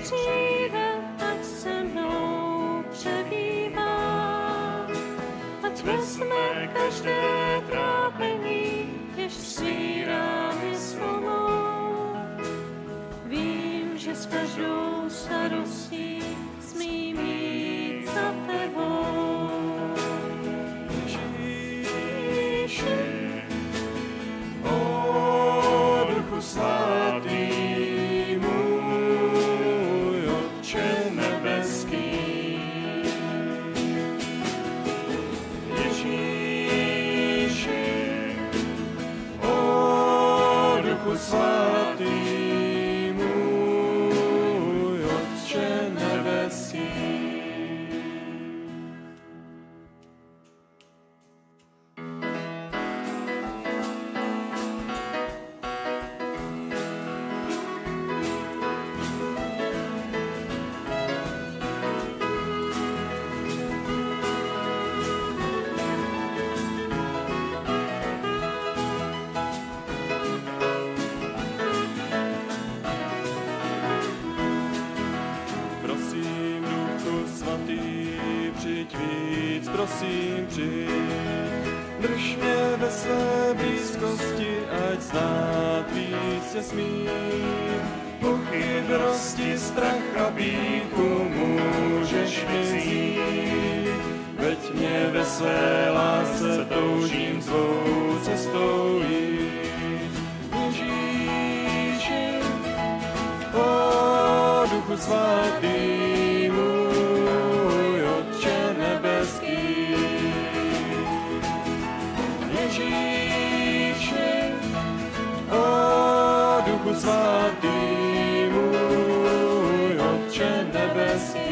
přijde, ať se mnou přebývá, ať vezme každé trápení, jež svírá mi slomou. Vím, že s každou starostí smím jít za tebou. Ježíši, o Duchu Svatý, můj Otče nebeský. Ježíši, o Duchu Svatý, můj Otče nebeský. Prosím, Duchu Svatý, přijď víc, prosím, přijď. Drž mě ve své blízkosti, ať znát víc tě smím. Pochybnosti, strach a bíchu můžeš mi vzít. Veď mě ve své lásce toužím svou cestou jít. Ježíši, o Duchu Svatý, můj Otče nebeský. Ježíši, o Duchu Svatý, můj Otče nebeský.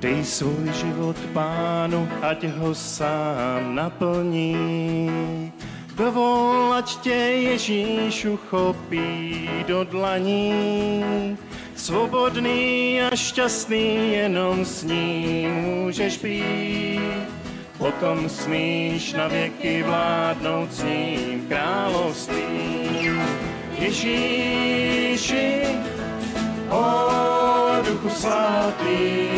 Dej svůj život Pánu, ať ho sám naplní. Dovol, ať tě Ježíšu chopí do dlaní. Svobodný a šťastný jenom s ním můžeš být. Potom smíš na věky vládnout s ním království. Ježíši, o Duchu Svatý,